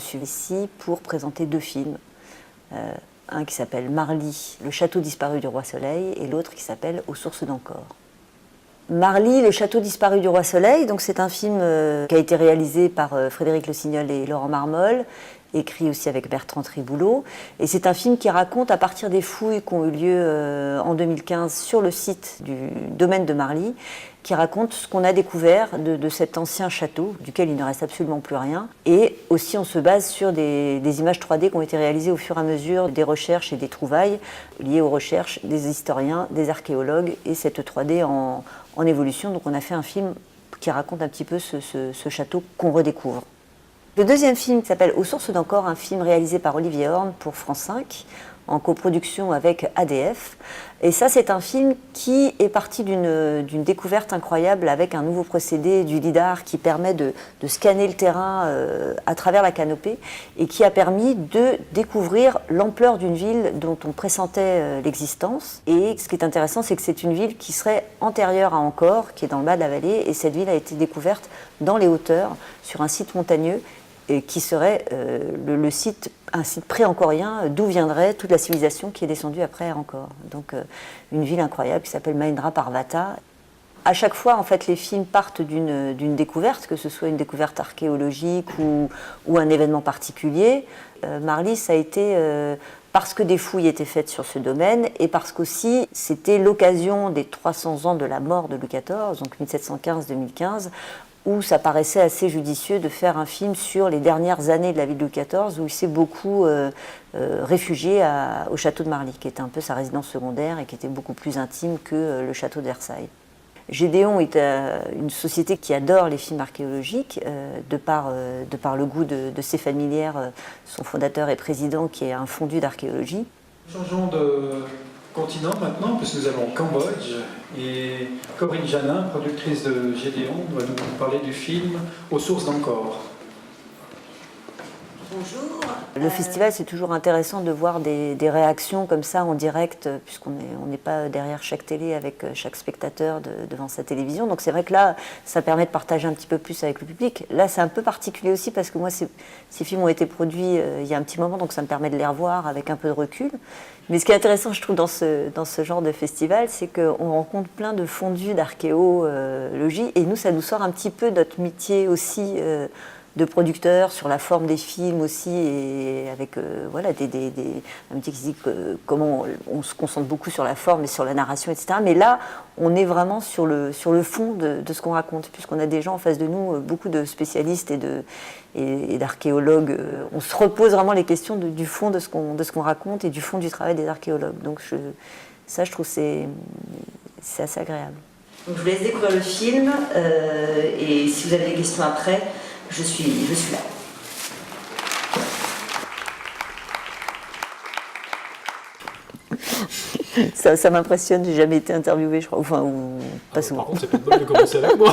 Je suis ici pour présenter 2 films. Un qui s'appelle Marly, le château disparu du roi Soleil, et l'autre qui s'appelle Aux sources d'Ancor. Marly, le château disparu du roi Soleil, donc c'est un film qui a été réalisé par Frédéric Lesignol et Laurent Marmol, écrit aussi avec Bertrand Triboulot. Et c'est un film qui raconte, à partir des fouilles qui ont eu lieu en 2015 sur le site du domaine de Marly, qui raconte ce qu'on a découvert de cet ancien château, duquel il ne reste absolument plus rien. Et aussi, on se base sur des images 3D qui ont été réalisées au fur et à mesure des recherches et des trouvailles liées aux recherches des historiens, des archéologues, et cette 3D en évolution. Donc on a fait un film qui raconte un petit peu ce château qu'on redécouvre. Le deuxième film qui s'appelle Aux sources d'Ancor, un film réalisé par Olivier Horn pour France 5, en coproduction avec ADF. Et ça, c'est un film qui est parti d'une découverte incroyable avec un nouveau procédé du lidar qui permet de scanner le terrain à travers la canopée et qui a permis de découvrir l'ampleur d'une ville dont on pressentait l'existence. Et ce qui est intéressant, c'est que c'est une ville qui serait antérieure à Ancor, qui est dans le bas de la vallée, et cette ville a été découverte dans les hauteurs, sur un site montagneux, et qui serait un site pré-ancorien d'où viendrait toute la civilisation qui est descendue après Angkor. Donc une ville incroyable qui s'appelle Mahendraparvata Parvata. À chaque fois, en fait, les films partent d'une découverte, que ce soit une découverte archéologique ou un événement particulier. Marly, ça a été parce que des fouilles étaient faites sur ce domaine et parce qu'aussi c'était l'occasion des 300 ans de la mort de Louis XIV, donc 1715-2015, où ça paraissait assez judicieux de faire un film sur les dernières années de la vie de Louis XIV, où il s'est beaucoup réfugié au château de Marly, qui était un peu sa résidence secondaire et qui était beaucoup plus intime que le château de Versailles. Gédéon est une société qui adore les films archéologiques, de par le goût de Stéphane Millière, son fondateur et président, qui est un fondu d'archéologie. Changeons de continent maintenant, puisque nous allons au Cambodge. Et Corinne Janin, productrice de Gédéon, va nous parler du film Aux sources d'Ancor. Bonjour. Le festival, c'est toujours intéressant de voir des réactions comme ça en direct, puisqu'on n'est pas derrière chaque télé avec chaque spectateur devant sa télévision. Donc c'est vrai que là, ça permet de partager un petit peu plus avec le public. Là, c'est un peu particulier aussi parce que moi, ces films ont été produits il y a un petit moment, donc ça me permet de les revoir avec un peu de recul. Mais ce qui est intéressant, je trouve, dans ce genre de festival, c'est qu'on rencontre plein de fondus d'archéologie. Et nous, ça nous sort un petit peu notre métier aussi de producteurs sur la forme des films aussi, et avec voilà, un métier qui dit comment on se concentre beaucoup sur la forme et sur la narration, etc. Mais là, on est vraiment sur le fond de ce qu'on raconte, puisqu'on a des gens en face de nous, beaucoup de spécialistes et d'archéologues. On se repose vraiment les questions du fond de ce qu'on raconte et du fond du travail des archéologues. Donc ça, je trouve c'est assez agréable. Donc je vous laisse découvrir le film, et si vous avez des questions après, je suis là. Ça m'impressionne, j'ai jamais été interviewée, je crois, ou pas souvent. Par contre, c'est pas de bol de commencer avec moi.